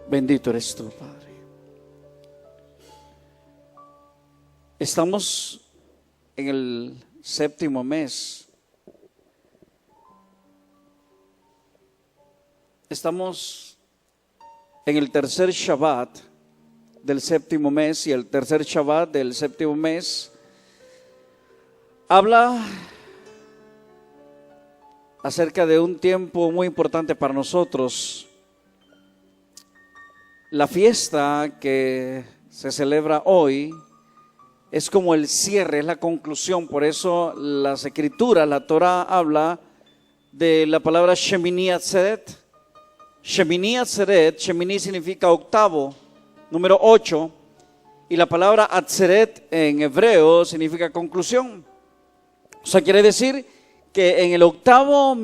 Bendito eres tú, Padre. Estamos en el séptimo mes. Estamos en el tercer Shabbat del séptimo mes, y el tercer Shabbat del séptimo mes habla acerca de un tiempo muy importante para nosotros. La fiesta que se celebra hoy es como el cierre, es la conclusión. Por eso las escrituras, la Torah habla de la palabra Shemini Atzeret. Shemini Atzeret, Shemini significa octavo, número 8, y la palabra Atzeret en hebreo significa conclusión. O sea, quiere decir que en el octavo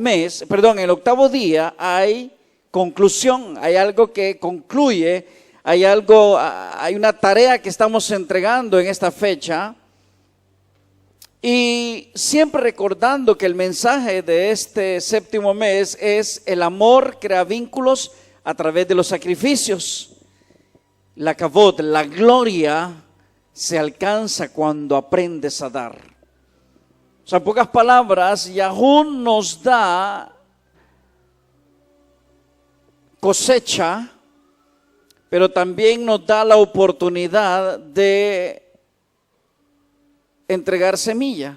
día hay conclusión, hay algo que concluye, hay una tarea que estamos entregando en esta fecha. Y siempre recordando que el mensaje de este séptimo mes es: el amor crea vínculos a través de los sacrificios. La kavod, la gloria, se alcanza cuando aprendes a dar. O sea, en pocas palabras, Yahú nos da cosecha, pero también nos da la oportunidad de entregar semilla.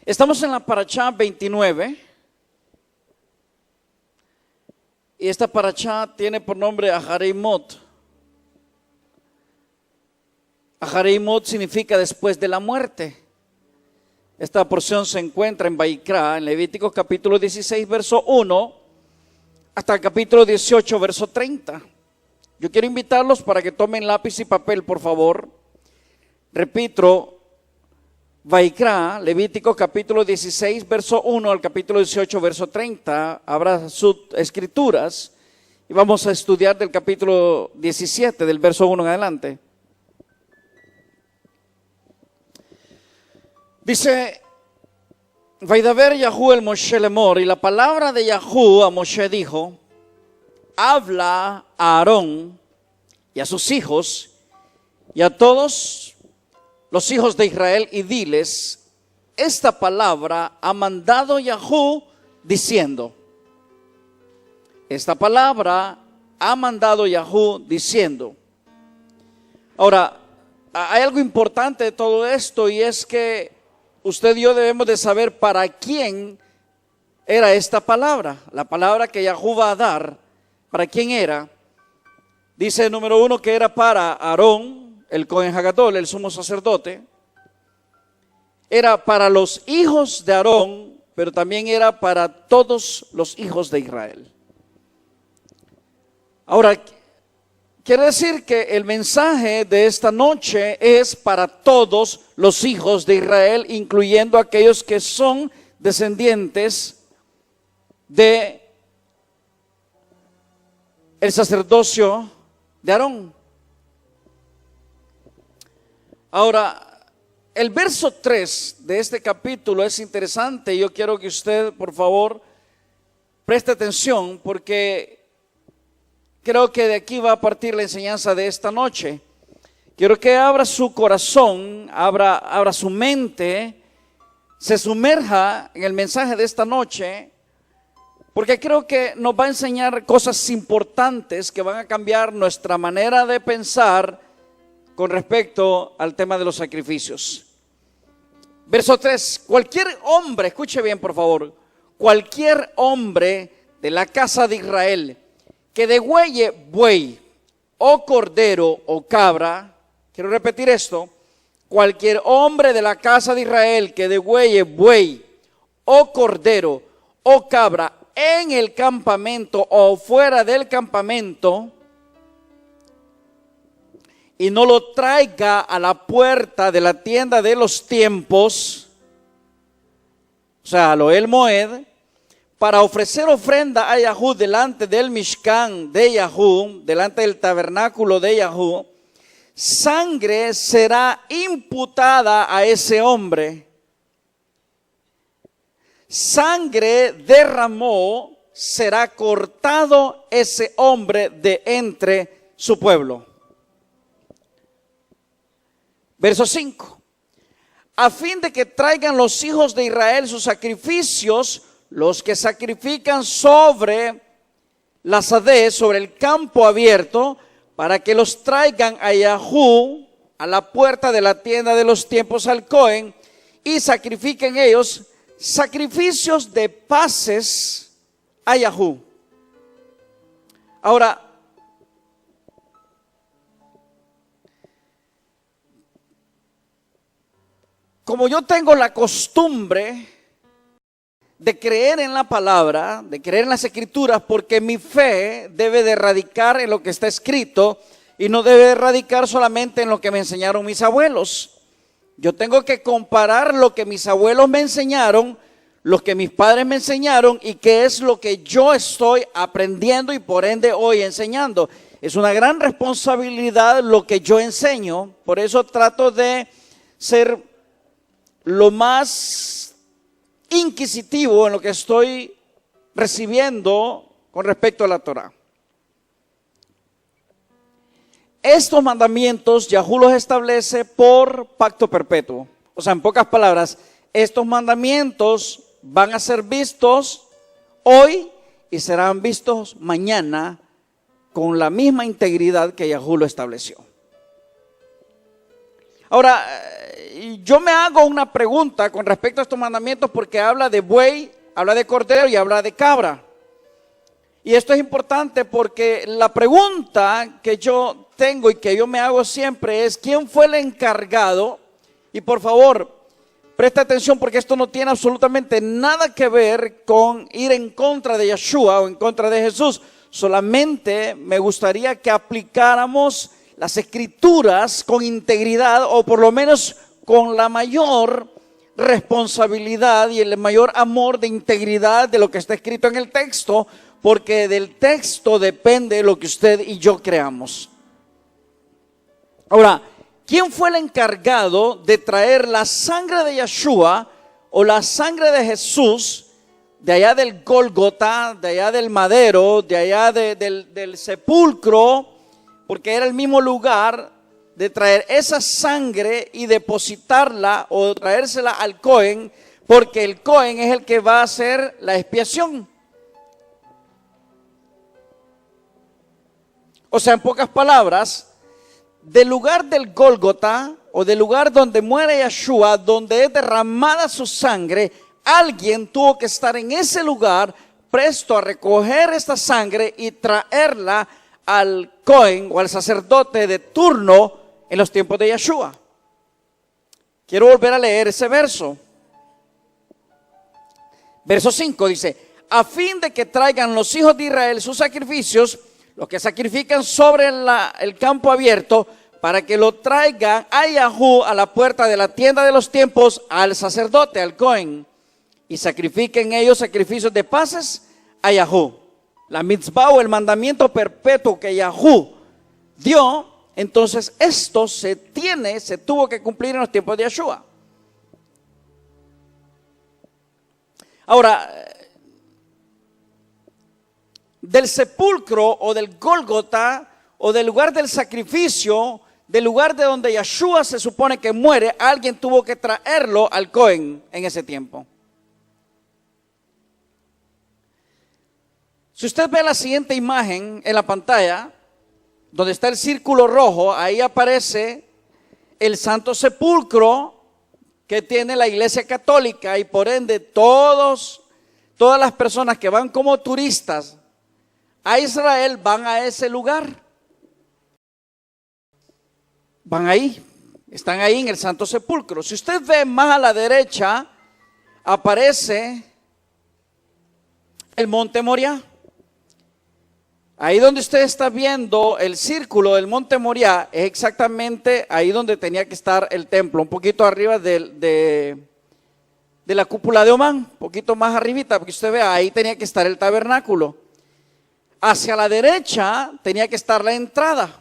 Estamos en la parashá 29, y esta parashá tiene por nombre Aharei Mot. Aharei Mot significa después de la muerte. Esta porción se encuentra en Vaikra, en Levíticos capítulo 16, verso 1, hasta el capítulo 18, verso 30. Yo quiero invitarlos para que tomen lápiz y papel, por favor. Repito, Vaikra, Levíticos capítulo 16, verso 1 al capítulo 18, verso 30. Abra sus escrituras y vamos a estudiar del capítulo 17, del verso 1 en adelante. Dice: Vaidaber Yahú el Moshe lemor, y la palabra de Yahú a Moshe dijo: habla a Aarón y a sus hijos y a todos los hijos de Israel y diles: esta palabra ha mandado Yahú diciendo. Esta palabra ha mandado Yahú diciendo. Ahora, hay algo importante de todo esto, y es que usted y yo debemos de saber para quién era esta palabra. La palabra que Yahú va a dar, ¿para quién era? Dice, número 1, que era para Aarón, el Cohen Hagadol, el sumo sacerdote. Era para los hijos de Aarón, pero también era para todos los hijos de Israel. Ahora, quiere decir que el mensaje de esta noche es para todos los hijos de Israel, incluyendo aquellos que son descendientes de el sacerdocio de Aarón. Ahora, el verso 3 de este capítulo es interesante. Yo quiero que usted, por favor, preste atención, porque creo que de aquí va a partir la enseñanza de esta noche. Quiero que abra su corazón, abra su mente, se sumerja en el mensaje de esta noche, porque creo que nos va a enseñar cosas importantes que van a cambiar nuestra manera de pensar con respecto al tema de los sacrificios. Verso 3, cualquier hombre, escuche bien por favor, cualquier hombre de la casa de Israel que degüelle buey o cordero o cabra, quiero repetir esto, cualquier hombre de la casa de Israel que degüelle buey o cordero o cabra en el campamento o fuera del campamento y no lo traiga a la puerta de la tienda de los tiempos, o sea, al Ohel Moed, para ofrecer ofrenda a Yahú delante del Mishkan de Yahú, delante del tabernáculo de Yahú, sangre será imputada a ese hombre. sangre derramó, será cortado ese hombre de entre su pueblo. Verso 5. A fin de que traigan los hijos de Israel sus sacrificios, los que sacrifican sobre la sadez, sobre el campo abierto, para que los traigan a Yahú, a la puerta de la tienda de los tiempos al Cohen, y sacrifiquen ellos sacrificios de paces a Yahú. Ahora, como yo tengo la costumbre de creer en la palabra, de creer en las escrituras, porque mi fe debe de radicar en lo que está escrito y no debe de radicar solamente en lo que me enseñaron mis abuelos. Yo tengo que comparar lo que mis abuelos me enseñaron, lo que mis padres me enseñaron y qué es lo que yo estoy aprendiendo y por ende hoy enseñando. Es una gran responsabilidad lo que yo enseño, por eso trato de ser lo más inquisitivo en lo que estoy recibiendo con respecto a la Torah. Estos mandamientos Yahú los establece por pacto perpetuo. O sea, en pocas palabras, estos mandamientos van a ser vistos hoy y serán vistos mañana con la misma integridad que Yahú lo estableció. Ahora, yo me hago una pregunta con respecto a estos mandamientos porque habla de buey, habla de cordero y habla de cabra. Y esto es importante porque la pregunta que yo tengo y que yo me hago siempre es: ¿quién fue el encargado? Y por favor, presta atención porque esto no tiene absolutamente nada que ver con ir en contra de Yeshua o en contra de Jesús. Solamente me gustaría que aplicáramos las escrituras con integridad o por lo menos con la mayor responsabilidad y el mayor amor de integridad de lo que está escrito en el texto, porque del texto depende lo que usted y yo creamos. Ahora, ¿quién fue el encargado de traer la sangre de Yeshua o la sangre de Jesús de allá del Gólgota, de allá del madero, de allá del sepulcro? Porque era el mismo lugar de traer esa sangre y depositarla o traérsela al Cohen, porque el Cohen es el que va a hacer la expiación. O sea, en pocas palabras, del lugar del Gólgota o del lugar donde muere Yeshua, donde es derramada su sangre, alguien tuvo que estar en ese lugar presto a recoger esta sangre y traerla al Cohen o al sacerdote de turno en los tiempos de Yeshua. Quiero volver a leer ese verso. Verso 5 dice: a fin de que traigan los hijos de Israel sus sacrificios, los que sacrifican sobre el campo abierto, para que lo traigan a Yahú, a la puerta de la tienda de los tiempos, al sacerdote, al Cohen, y sacrifiquen ellos sacrificios de paces a Yahú. La mitzvah o el mandamiento perpetuo que Yahú dio, entonces esto se tuvo que cumplir en los tiempos de Yeshua. Ahora, del sepulcro o del Gólgota o del lugar del sacrificio, del lugar de donde Yeshua se supone que muere, alguien tuvo que traerlo al Cohen en ese tiempo. Si usted ve la siguiente imagen en la pantalla, donde está el círculo rojo, ahí aparece el Santo Sepulcro que tiene la Iglesia Católica, y por ende todas las personas que van como turistas a Israel van a ese lugar. Van ahí, están ahí en el Santo Sepulcro. Si usted ve más a la derecha, aparece el Monte Moriah. Ahí donde usted está viendo el círculo del Monte Moriah es exactamente ahí donde tenía que estar el templo, un poquito arriba de la cúpula de Omán, un poquito más arribita, porque usted ve, ahí tenía que estar el tabernáculo. Hacia la derecha tenía que estar la entrada.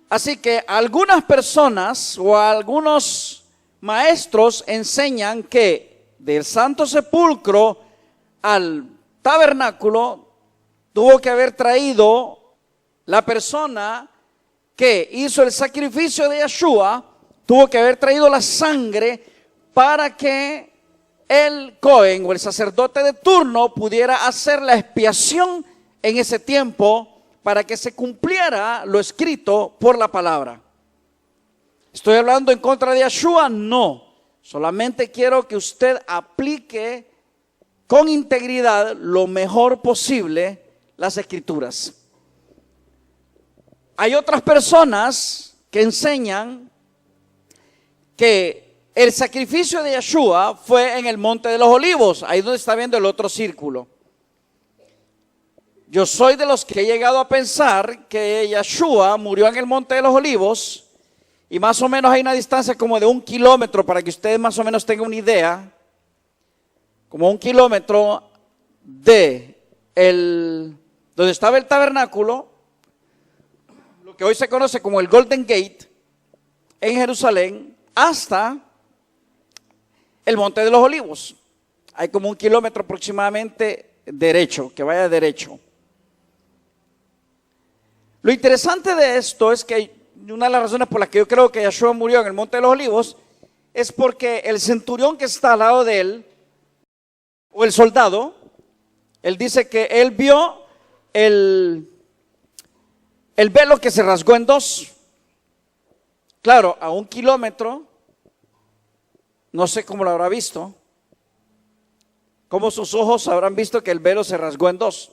Así que algunas personas o algunos maestros enseñan que del Santo Sepulcro al tabernáculo tuvo que haber traído la persona que hizo el sacrificio de Yeshua, tuvo que haber traído la sangre para que el Cohen o el sacerdote de turno pudiera hacer la expiación en ese tiempo para que se cumpliera lo escrito por la palabra. ¿Estoy hablando en contra de Yeshua? No. Solamente quiero que usted aplique con integridad lo mejor posible las escrituras. Hay otras personas que enseñan que el sacrificio de Yeshua fue en el Monte de los Olivos, ahí donde está viendo el otro círculo. Yo soy de los que he llegado a pensar que Yeshua murió en el Monte de los Olivos y más o menos hay una distancia como de 1 kilómetro para que ustedes más o menos tengan una idea, como 1 kilómetro de donde estaba el tabernáculo, lo que hoy se conoce como el Golden Gate en Jerusalén, hasta el Monte de los Olivos. Hay como 1 kilómetro aproximadamente derecho, que vaya derecho. Lo interesante de esto es que una de las razones por las que yo creo que Yeshua murió en el Monte de los Olivos es porque el centurión que está al lado de él, o el soldado, él dice que él vio el velo que se rasgó en dos. Claro, a 1 kilómetro, no sé cómo lo habrá visto, cómo sus ojos habrán visto que el velo se rasgó en dos.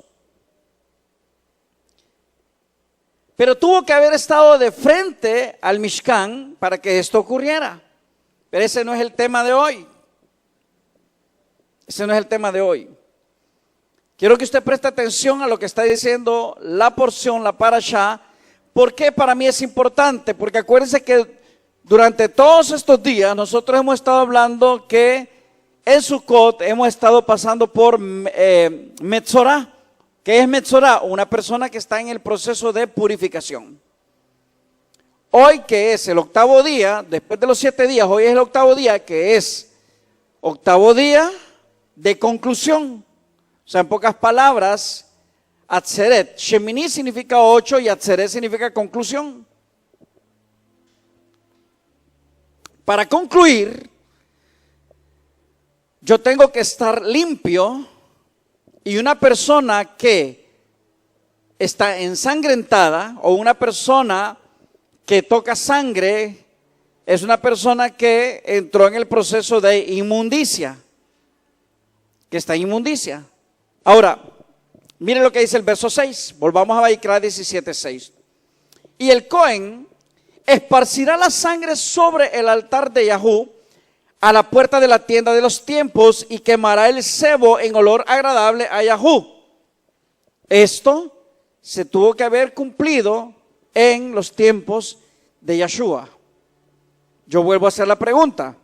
Pero tuvo que haber estado de frente al Mishkan para que esto ocurriera. Pero ese no es el tema de hoy. Ese no es el tema de hoy. Quiero que usted preste atención a lo que está diciendo la porción, la parashá. ¿Por qué para mí es importante? Porque acuérdense que durante todos estos días nosotros hemos estado hablando que en Sukkot hemos estado pasando por Metzorah. ¿Qué es Metzorah? Una persona que está en el proceso de purificación. Hoy, que es el 8º día, después de los 7 días, hoy es el 8º día, que es 8º día de conclusión. O sea, en pocas palabras, Atzeret, Shemini significa 8 y Atzeret significa conclusión. Para concluir, yo tengo que estar limpio, y una persona que está ensangrentada o una persona que toca sangre es una persona que entró en el proceso de inmundicia, que está en inmundicia. Ahora, mire lo que dice el verso 6, volvamos a Vaikra 17:6. Y el Cohen esparcirá la sangre sobre el altar de Yahú a la puerta de la tienda de los tiempos y quemará el sebo en olor agradable a Yahú. Esto se tuvo que haber cumplido en los tiempos de Yeshua. Yo vuelvo a hacer la pregunta.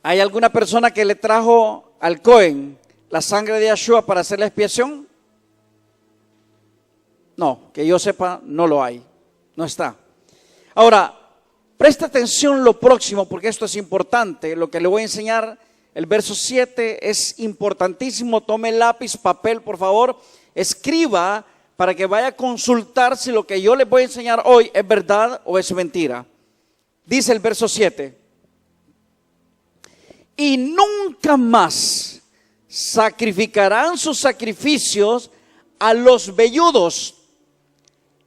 ¿Hay alguna persona que le trajo al Cohen la sangre de Yeshua para hacer la expiación? No, que yo sepa, no lo hay. No está. Ahora, presta atención lo próximo, porque esto es importante. Lo que le voy a enseñar, el verso 7, es importantísimo. Tome lápiz, papel, por favor. Escriba para que vaya a consultar si lo que yo le voy a enseñar hoy es verdad o es mentira. Dice el verso 7. Y nunca más sacrificarán sus sacrificios a los velludos.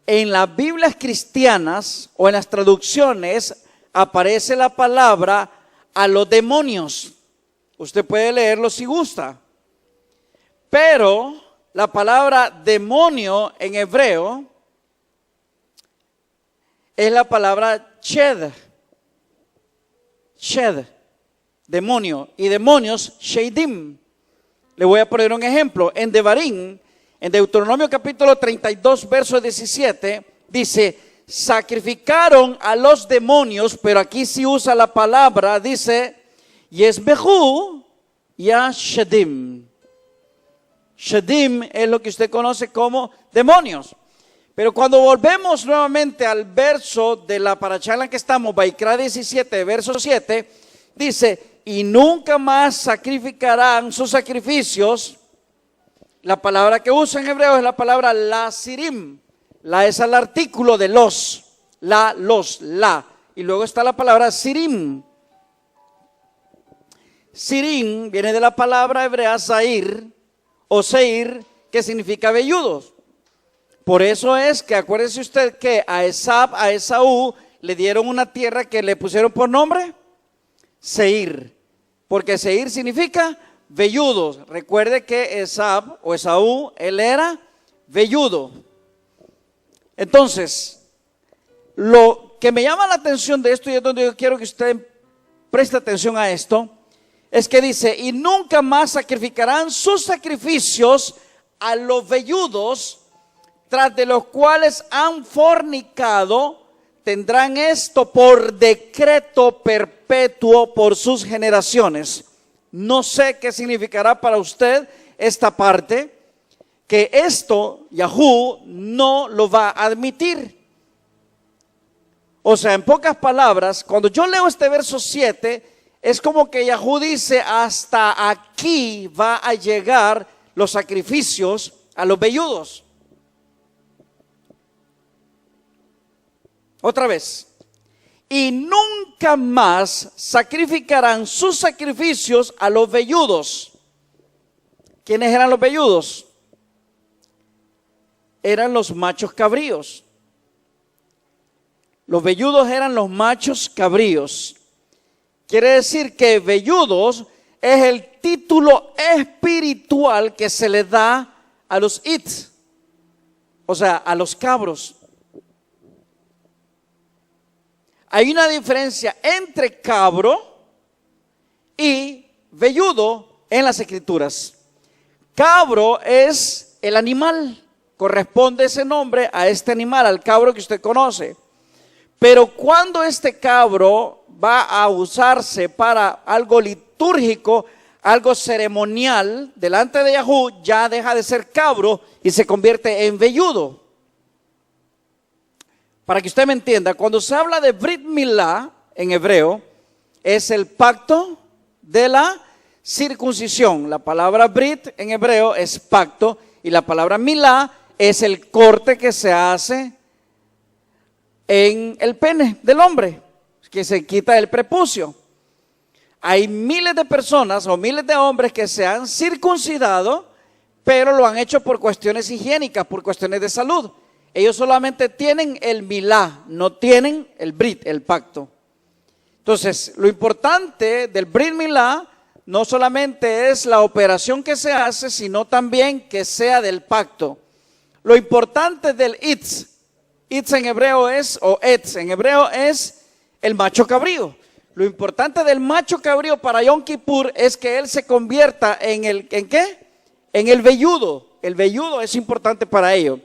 En las Biblias cristianas o en las traducciones aparece la palabra a los demonios. Usted puede leerlo si gusta. Pero la palabra demonio en hebreo es la palabra ched. Ched, demonio. Y demonios, sheidim. Le voy a poner un ejemplo. En Devarim, en Deuteronomio capítulo 32, verso 17, dice, sacrificaron a los demonios, pero aquí sí usa la palabra, dice, yesbehu ya shedim. Shedim es lo que usted conoce como demonios. Pero cuando volvemos nuevamente al verso de la parashá en la que estamos, Vaikra 17, verso 7, dice, y nunca más sacrificarán sus sacrificios. La palabra que usa en hebreo es la palabra la sirim. La es el artículo de los, la. Y luego está la palabra sirim. Sirim viene de la palabra hebrea sair o seir, que significa velludos. Por eso es que acuérdese usted que a Esaú le dieron una tierra que le pusieron por nombre Seir, porque Seir significa velludos. Recuerde que Esaú, él era velludo. Entonces, lo que me llama la atención de esto, y es donde yo quiero que usted preste atención a esto, es que dice, y nunca más sacrificarán sus sacrificios a los velludos, tras de los cuales han fornicado, tendrán esto por decreto perpetuo por sus generaciones. No sé qué significará para usted esta parte, que esto Yahú no lo va a admitir. O sea, en pocas palabras, cuando yo leo este verso 7, es como que Yahú dice, hasta aquí va a llegar los sacrificios a los velludos. Otra vez, y nunca más sacrificarán sus sacrificios a los velludos. ¿Quiénes eran los velludos? Eran los machos cabríos. Los velludos eran los machos cabríos. Quiere decir que velludos es el título espiritual que se le da a los its, o sea, a los cabros. Hay una diferencia entre cabro y velludo en las escrituras. Cabro es el animal, corresponde ese nombre a este animal, al cabro que usted conoce. Pero cuando este cabro va a usarse para algo litúrgico, algo ceremonial, delante de Yahú, ya deja de ser cabro y se convierte en velludo. Para que usted me entienda, cuando se habla de Brit Milá en hebreo, es el pacto de la circuncisión. La palabra Brit en hebreo es pacto y la palabra Milá es el corte que se hace en el pene del hombre, que se quita el prepucio. Hay miles de personas o miles de hombres que se han circuncidado, pero lo han hecho por cuestiones higiénicas, por cuestiones de salud. Ellos solamente tienen el milá, no tienen el brit, el pacto. Entonces, lo importante del brit milá no solamente es la operación que se hace, sino también que sea del pacto. Lo importante del itz en hebreo es, o etz en hebreo es el macho cabrío. Lo importante del macho cabrío para Yom Kippur es que él se convierta ¿en qué? En el velludo. El velludo es importante para ello.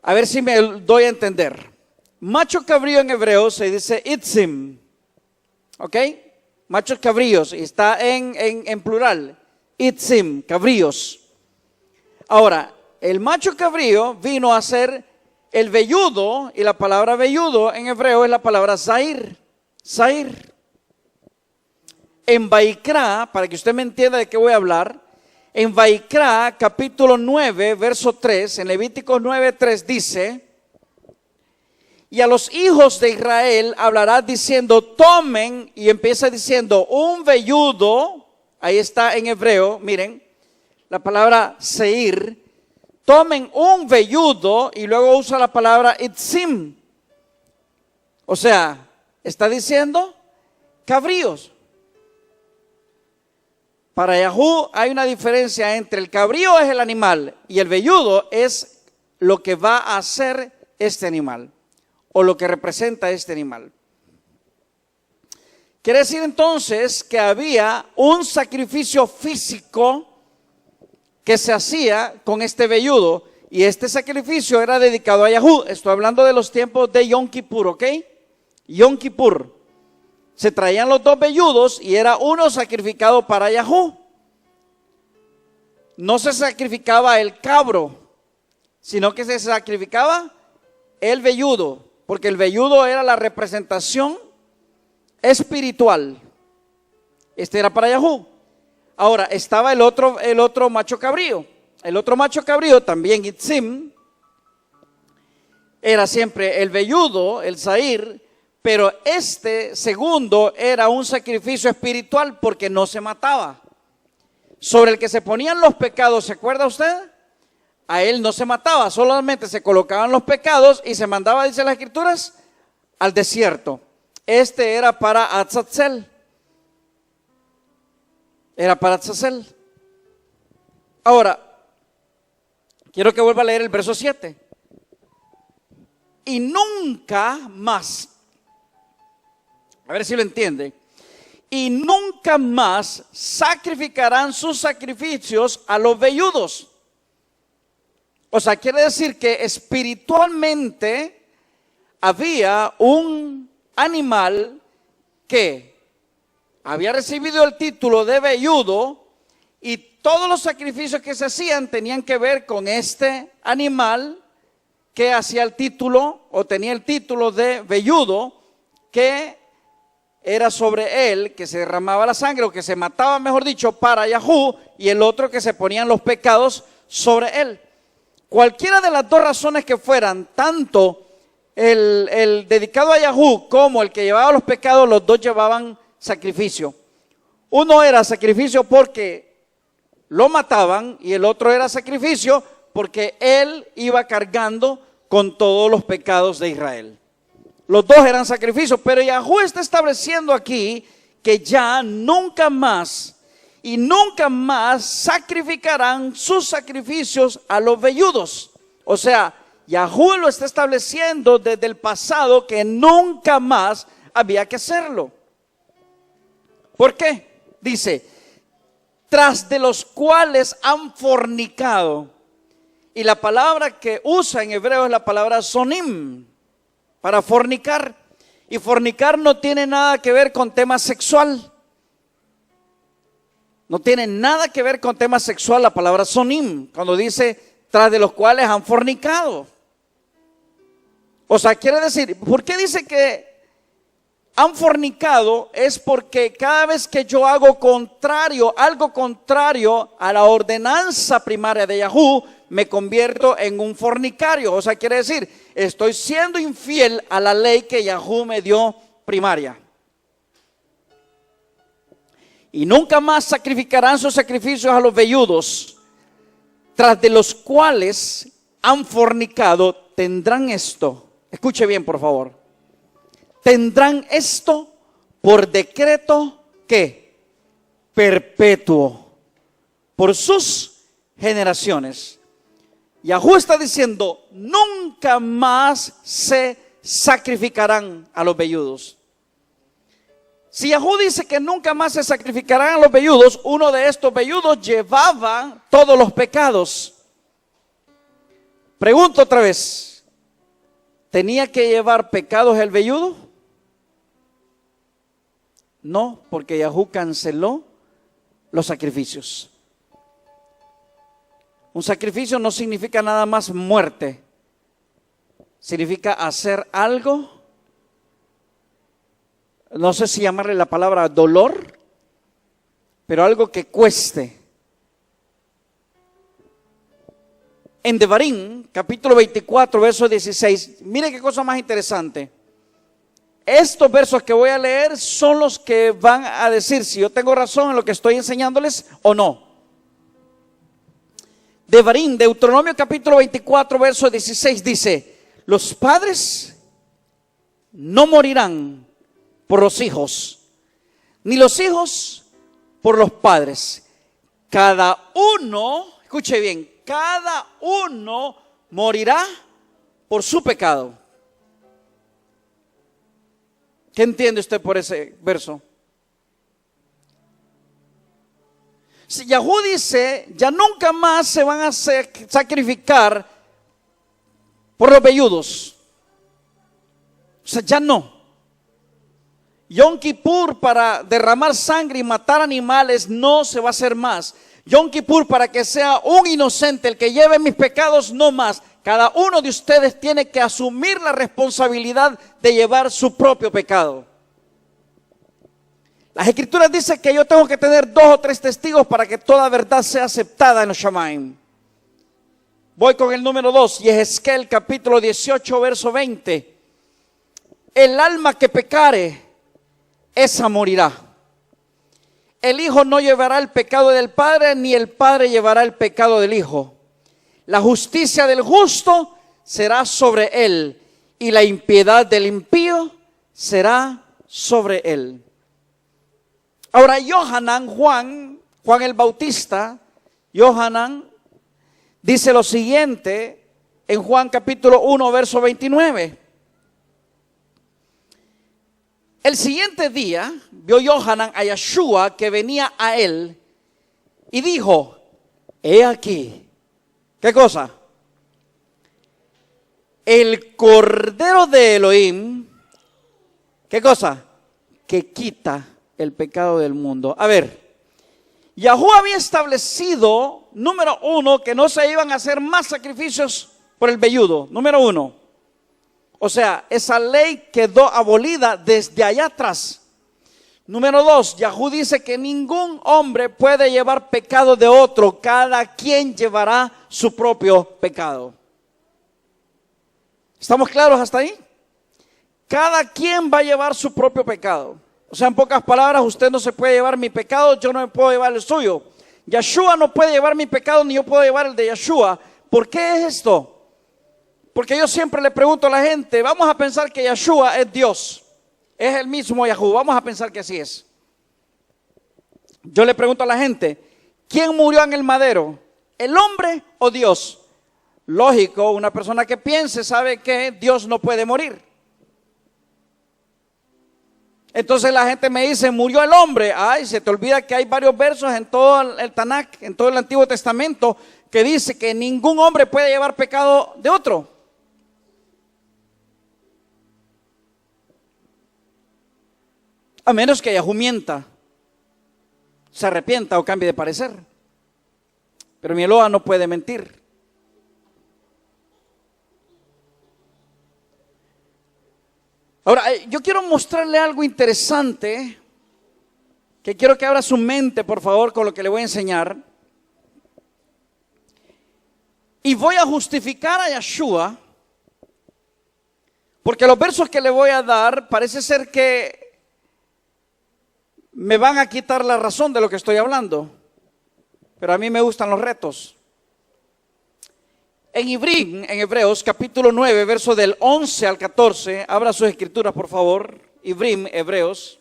A ver si me doy a entender. Macho cabrío en hebreo se dice itzim. ¿Ok? Machos cabríos. Y está en plural. Itzim, cabríos. Ahora, el macho cabrío vino a ser el velludo. Y la palabra velludo en hebreo es la palabra zair. Zair. En Vaikra, para que usted me entienda de qué voy a hablar. En Vaikra, capítulo 9, verso 3, en Levíticos 9, 3 dice, y a los hijos de Israel hablará diciendo, tomen, y empieza diciendo, un velludo, ahí está en hebreo, miren, la palabra seir, tomen un velludo, y luego usa la palabra itzim, o sea, está diciendo cabríos. Para Yahú hay una diferencia entre el cabrío es el animal y el velludo es lo que va a hacer este animal o lo que representa este animal. Quiere decir entonces que había un sacrificio físico que se hacía con este velludo y este sacrificio era dedicado a Yahú. Estoy hablando de los tiempos de Yom Kippur, ¿ok? Yom Kippur. Se traían los dos velludos y era uno sacrificado para Yahú. No se sacrificaba el cabro, sino que se sacrificaba el velludo, porque el velludo era la representación espiritual. Este era para Yahú. Ahora estaba el otro macho cabrío. El otro macho cabrío, también Itzim, era siempre el velludo, el zair, pero este segundo era un sacrificio espiritual porque no se mataba. Sobre el que se ponían los pecados, ¿se acuerda usted? A él no se mataba, solamente se colocaban los pecados y se mandaba, dice las escrituras, al desierto. Este era para Azazel. Era para Azazel. Ahora, quiero que vuelva a leer el verso 7. Y nunca más, a ver si lo entiende, y nunca más sacrificarán sus sacrificios a los velludos. O sea, quiere decir que espiritualmente había un animal que había recibido el título de velludo y todos los sacrificios que se hacían tenían que ver con este animal que hacía el título o tenía el título de velludo, que era sobre él que se derramaba la sangre o que se mataba, mejor dicho, para Yahú, y el otro que se ponían los pecados sobre él. Cualquiera de las dos razones que fueran, tanto el dedicado a Yahú como el que llevaba los pecados, los dos llevaban sacrificio. Uno era sacrificio porque lo mataban y el otro era sacrificio porque él iba cargando con todos los pecados de Israel. Los dos eran sacrificios, pero Yahú está estableciendo aquí que ya nunca más y nunca más sacrificarán sus sacrificios a los velludos. O sea, Yahú lo está estableciendo desde el pasado que nunca más había que hacerlo. ¿Por qué? Dice, tras de los cuales han fornicado. Y la palabra que usa en hebreo es la palabra sonim, para fornicar. Y fornicar no tiene nada que ver con tema sexual. No tiene nada que ver con tema sexual la palabra sonim, cuando dice tras de los cuales han fornicado. O sea, quiere decir, ¿por qué dice que han fornicado? Es porque cada vez que yo hago algo contrario a la ordenanza primaria de Yahú, me convierto en un fornicario. O sea, quiere decir, estoy siendo infiel a la ley que Yahú me dio primaria. Y nunca más sacrificarán sus sacrificios a los velludos, tras de los cuales han fornicado, tendrán esto. Escuche bien, por favor. Tendrán esto por decreto, ¿qué? Perpetuo, por sus generaciones. Yahú está diciendo, nunca más se sacrificarán a los velludos. Si Yahú dice que nunca más se sacrificarán a los velludos, uno de estos velludos llevaba todos los pecados. Pregunto otra vez, ¿tenía que llevar pecados el velludo? No, porque Yahú canceló los sacrificios. Un sacrificio no significa nada más muerte. Significa hacer algo, no sé si llamarle la palabra dolor, pero algo que cueste. En Devarim, capítulo 24, verso 16, mire qué cosa más interesante. Estos versos que voy a leer son los que van a decir si yo tengo razón en lo que estoy enseñándoles o no. Devarim, Deuteronomio capítulo 24, verso 16 dice: los padres no morirán por los hijos, ni los hijos por los padres. Cada uno, escuche bien, cada uno morirá por su pecado. ¿Qué entiende usted por ese verso? Si Yahú dice, ya nunca más se van a sacrificar por los velludos. O sea, ya no. Yom Kippur para derramar sangre y matar animales no se va a hacer más. Yom Kippur para que sea un inocente el que lleve mis pecados, no más. Cada uno de ustedes tiene que asumir la responsabilidad de llevar su propio pecado. Las Escrituras dicen que yo tengo que tener 2 o 3 testigos para que toda verdad sea aceptada en los Shamaim. Voy con el número 2, Yehezkel capítulo 18, verso 20. El alma que pecare, esa morirá. El hijo no llevará el pecado del padre, ni el padre llevará el pecado del hijo. La justicia del justo será sobre él, y la impiedad del impío será sobre él. Ahora Yohanan, Juan el Bautista, Yohanan, dice lo siguiente en Juan capítulo 1, verso 29. El siguiente día vio Yohanan a Yeshua que venía a él y dijo: he aquí. ¿Qué cosa? El Cordero de Elohim. ¿Qué cosa? Que quita el pecado del mundo. A ver, Yahuwah había establecido, número 1, que no se iban a hacer más sacrificios por el velludo. Número 1. O sea, esa ley quedó abolida desde allá atrás. Número 2, Yahuwah dice que ningún hombre puede llevar pecado de otro. Cada quien llevará su propio pecado. ¿Estamos claros hasta ahí? Cada quien va a llevar su propio pecado. O sea, en pocas palabras, usted no se puede llevar mi pecado, yo no me puedo llevar el suyo. Yeshua no puede llevar mi pecado, ni yo puedo llevar el de Yeshua. ¿Por qué es esto? Porque yo siempre le pregunto a la gente, vamos a pensar que Yeshua es Dios. Es el mismo Yahuwah, vamos a pensar que así es. Yo le pregunto a la gente, ¿quién murió en el madero? ¿El hombre o Dios? Lógico, una persona que piense sabe que Dios no puede morir. Entonces la gente me dice, murió el hombre. Ay, se te olvida que hay varios versos en todo el Tanakh, en todo el Antiguo Testamento, que dice que ningún hombre puede llevar pecado de otro. A menos que Yahuwah mienta, se arrepienta o cambie de parecer. Pero mi Eloa no puede mentir. Ahora, yo quiero mostrarle algo interesante, que quiero que abra su mente, por favor, con lo que le voy a enseñar. Y voy a justificar a Yeshua, porque los versos que le voy a dar parece ser que me van a quitar la razón de lo que estoy hablando, pero a mí me gustan los retos. En Ivrim, en Hebreos, capítulo 9, verso del 11 al 14, abra sus escrituras, por favor. Ivrim, Hebreos.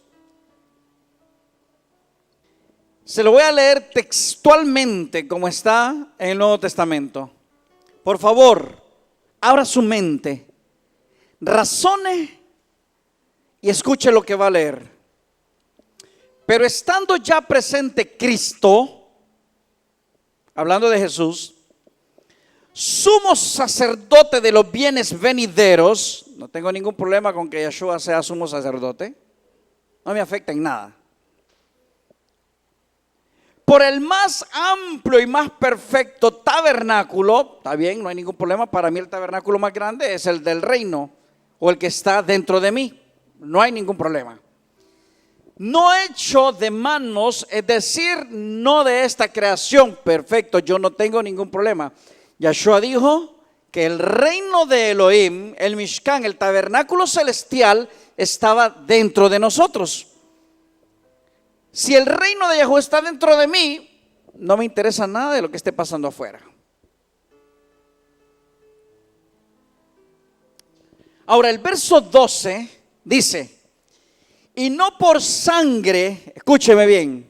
Se lo voy a leer textualmente como está en el Nuevo Testamento. Por favor, abra su mente, razone y escuche lo que va a leer. Pero estando ya presente Cristo, hablando de Jesús, sumo sacerdote de los bienes venideros, no tengo ningún problema con que Yeshua sea sumo sacerdote, no me afecta en nada. Por el más amplio y más perfecto tabernáculo, está bien, no hay ningún problema, para mí el tabernáculo más grande es el del reino, o el que está dentro de mí, no hay ningún problema. No hecho de manos, es decir, no de esta creación, perfecto, yo no tengo ningún problema. Yeshua dijo que el reino de Elohim, el Mishkan, el tabernáculo celestial, estaba dentro de nosotros. Si el reino de Yeshua está dentro de mí, no me interesa nada de lo que esté pasando afuera. Ahora el verso 12 dice, y no por sangre, escúcheme bien,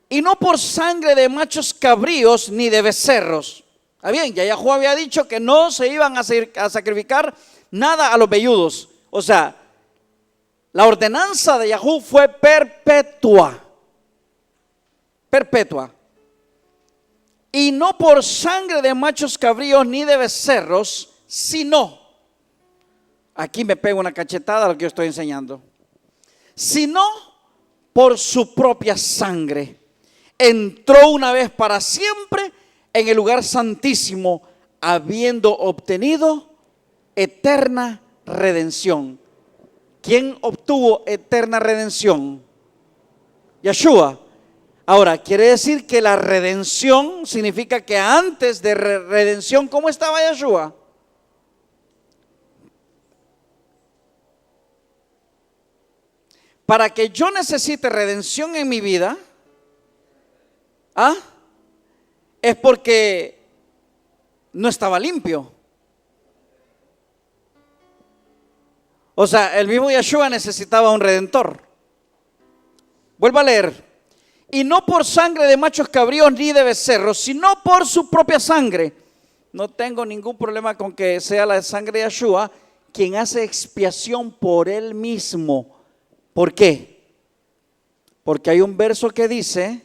y no por sangre de machos cabríos ni de becerros. Está bien, ya Yahuwah había dicho que no se iban a sacrificar nada a los velludos. O sea, la ordenanza de Yahuwah fue perpetua. Perpetua. Y no por sangre de machos cabríos ni de becerros, sino, aquí me pego una cachetada a lo que yo estoy enseñando, sino por su propia sangre. Entró una vez para siempre en el lugar santísimo, habiendo obtenido eterna redención. ¿Quién obtuvo eterna redención? Yeshua. Ahora, quiere decir que la redención significa que antes de redención, ¿cómo estaba Yeshua? Para que yo necesite redención en mi vida, es porque no estaba limpio. O sea, el mismo Yeshua necesitaba un redentor. Vuelvo a leer. Y no por sangre de machos cabríos ni de becerros, sino por su propia sangre. No tengo ningún problema con que sea la sangre de Yeshua quien hace expiación por él mismo. ¿Por qué? Porque hay un verso que dice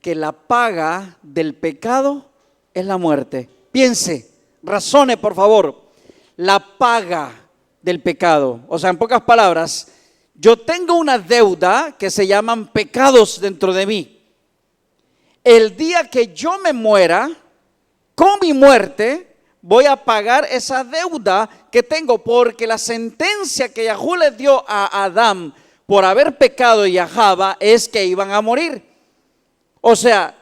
que la paga del pecado es la muerte. Piense, razone por favor. La paga del pecado. O sea, en pocas palabras, yo tengo una deuda que se llaman pecados dentro de mí. El día que yo me muera, con mi muerte, voy a pagar esa deuda que tengo, porque la sentencia que Yahweh le dio a Adán por haber pecado y a Java es que iban a morir. O sea,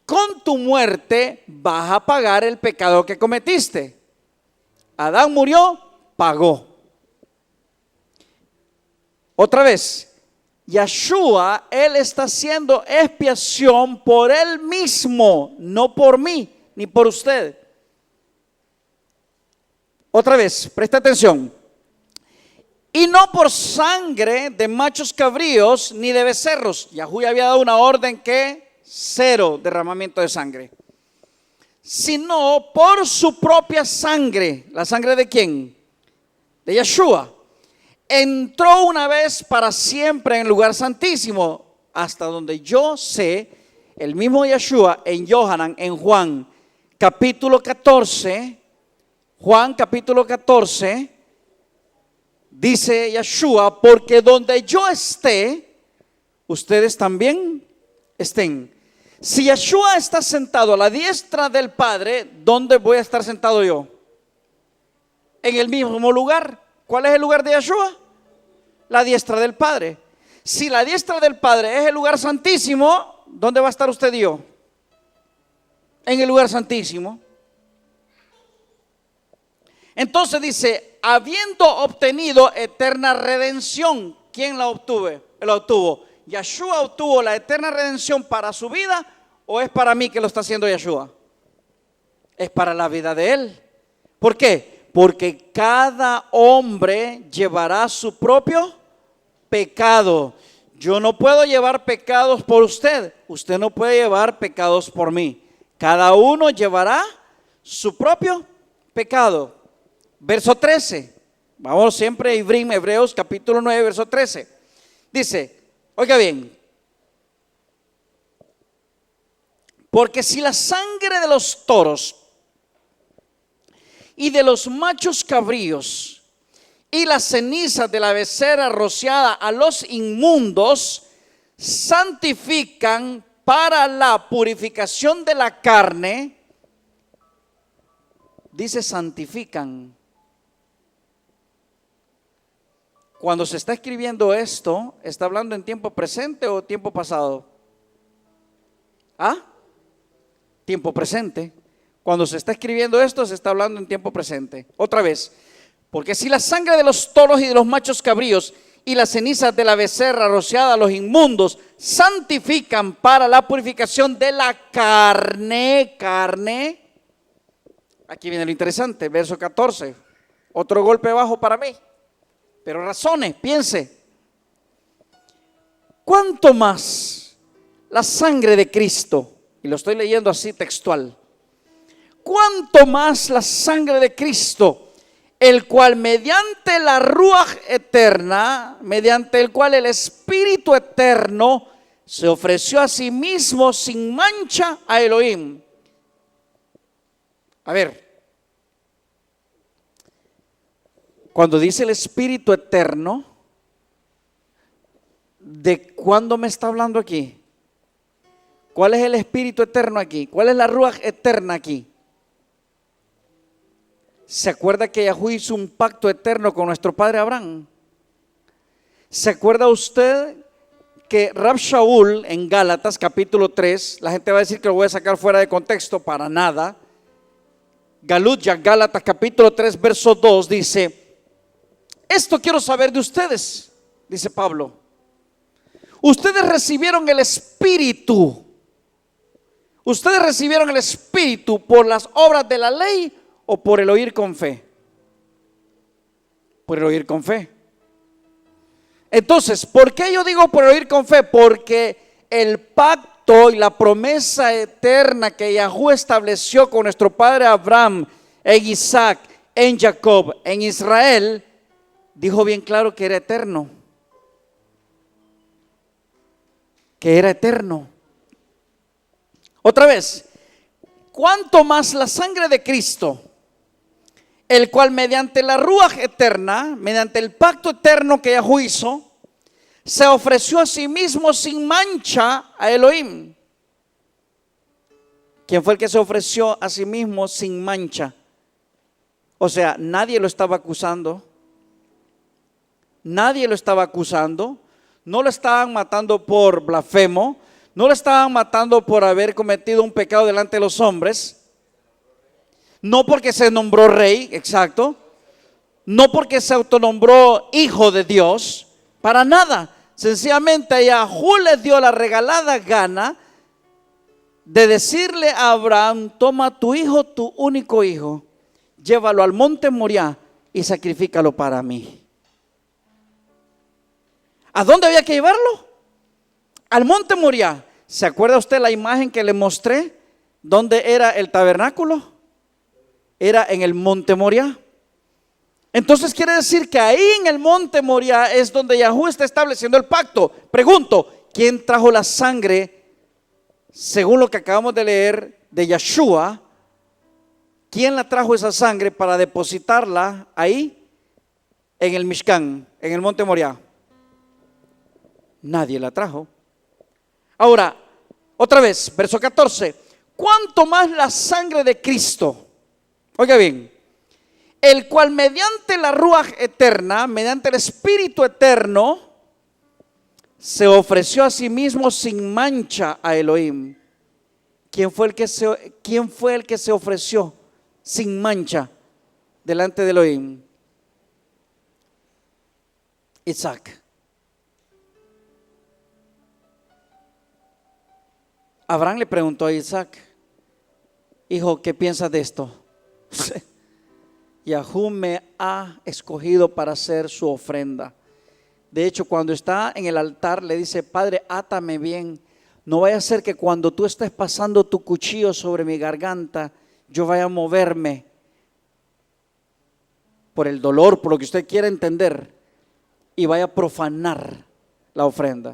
con tu muerte vas a pagar el pecado que cometiste. Adán murió, pagó. Otra vez, Yeshua, él está haciendo expiación por él mismo, no por mí, ni por usted. Otra vez, presta atención. Y no por sangre de machos cabríos ni de becerros. Yahweh había dado una orden que cero derramamiento de sangre. Sino por su propia sangre. ¿La sangre de quién? De Yeshua. Entró una vez para siempre en el lugar santísimo. Hasta donde yo sé, el mismo Yeshua en Yohanan, en Juan capítulo 14. Juan capítulo 14. Dice Yeshua, porque donde yo esté, ustedes también estén. Si Yeshua está sentado a la diestra del Padre, ¿dónde voy a estar sentado yo? En el mismo lugar. ¿Cuál es el lugar de Yeshua? La diestra del Padre. Si la diestra del Padre es el lugar santísimo, ¿dónde va a estar usted y yo? En el lugar santísimo. Entonces dice, habiendo obtenido eterna redención, ¿quién la obtuvo? La obtuvo. ¿Yeshua obtuvo la eterna redención para su vida o es para mí que lo está haciendo Yeshua? Es para la vida de él. ¿Por qué? Porque cada hombre llevará su propio pecado. Yo no puedo llevar pecados por usted. Usted no puede llevar pecados por mí. Cada uno llevará su propio pecado. Verso 13. Vamos siempre a Hebreos capítulo 9, verso 13. Dice, oiga bien. Porque si la sangre de los toros y de los machos cabríos y las cenizas de la becerra rociada a los inmundos santifican para la purificación de la carne, dice santifican. Cuando se está escribiendo esto, ¿está hablando en tiempo presente o tiempo pasado? Tiempo presente. Cuando se está escribiendo esto, se está hablando en tiempo presente. Otra vez, porque si la sangre de los toros y de los machos cabríos y las cenizas de la becerra rociada a los inmundos santifican para la purificación de la carne, aquí viene lo interesante, verso 14, otro golpe bajo para mí, pero razone, piense, ¿cuánto más la sangre de Cristo? Y lo estoy leyendo así textual. ¿Cuánto más la sangre de Cristo, el cual mediante la Ruaj eterna, mediante el cual el Espíritu eterno se ofreció a sí mismo sin mancha a Elohim? A ver, cuando dice el Espíritu eterno, ¿de cuándo me está hablando aquí? ¿Cuál es el espíritu eterno aquí? ¿Cuál es la ruaj eterna aquí? ¿Se acuerda que Yahweh hizo un pacto eterno con nuestro padre Abraham? ¿Se acuerda usted que Rab Shaul en Gálatas capítulo 3, la gente va a decir que lo voy a sacar fuera de contexto, para nada? Gálatas capítulo 3 verso 2 dice: esto quiero saber de ustedes, dice Pablo. Ustedes recibieron el Espíritu. Ustedes recibieron el Espíritu por las obras de la ley o por el oír con fe. Por el oír con fe. Entonces, ¿por qué yo digo por el oír con fe? Porque el pacto y la promesa eterna que Yahweh estableció con nuestro padre Abraham, en Isaac, en Jacob, en Israel, dijo bien claro que era eterno. Que era eterno. Otra vez, cuanto más la sangre de Cristo, el cual mediante la ruaj eterna, mediante el pacto eterno que Yahweh hizo, se ofreció a sí mismo sin mancha a Elohim. ¿Quién fue el que se ofreció a sí mismo sin mancha? O sea, nadie lo estaba acusando. Nadie lo estaba acusando. No lo estaban matando por blasfemo. No lo estaban matando por haber cometido un pecado delante de los hombres. No porque se nombró rey, exacto. No porque se autonombró hijo de Dios. Para nada. Sencillamente Yahweh les dio la regalada gana de decirle a Abraham: toma tu hijo, tu único hijo, llévalo al monte Moriah y sacrifícalo para mí. ¿A dónde había que llevarlo? Al monte Moriah. ¿Se acuerda usted la imagen que le mostré? ¿Dónde era el tabernáculo? Era en el monte Moriah. Entonces quiere decir que ahí en el monte Moriah es donde Yahweh está estableciendo el pacto. Pregunto, ¿quién trajo la sangre? Según lo que acabamos de leer de Yeshua, ¿quién la trajo esa sangre para depositarla ahí en el Mishkan, en el monte Moriah? Nadie la trajo. Ahora, otra vez, verso 14. ¿Cuánto más la sangre de Cristo? Oiga bien, el cual mediante la ruaj eterna, mediante el Espíritu eterno, se ofreció a sí mismo sin mancha a Elohim. ¿Quién fue el que se ofreció sin mancha delante de Elohim? Isaac. Abraham le preguntó a Isaac: hijo, ¿qué piensas de esto? Yahweh me ha escogido para hacer su ofrenda. De hecho, cuando está en el altar le dice: Padre, átame bien. No vaya a ser que cuando tú estés pasando tu cuchillo sobre mi garganta, yo vaya a moverme por el dolor, por lo que usted quiera entender, y vaya a profanar la ofrenda.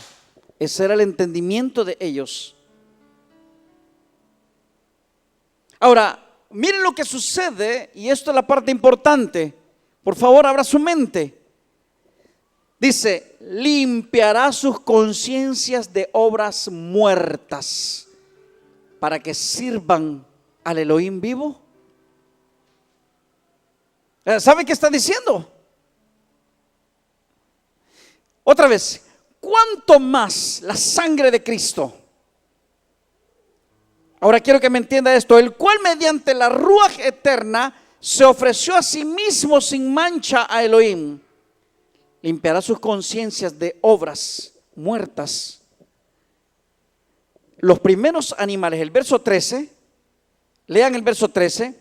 Ese era el entendimiento de ellos. Ahora, miren lo que sucede, y esto es la parte importante. Por favor, abra su mente. Dice: limpiará sus conciencias de obras muertas para que sirvan al Elohim vivo. ¿Sabe qué está diciendo? Otra vez, ¿cuánto más la sangre de Cristo? Ahora quiero que me entienda esto: el cual mediante la ruaj eterna se ofreció a sí mismo sin mancha a Elohim, limpiará sus conciencias de obras muertas. Los primeros animales, el verso 13, lean el verso 13.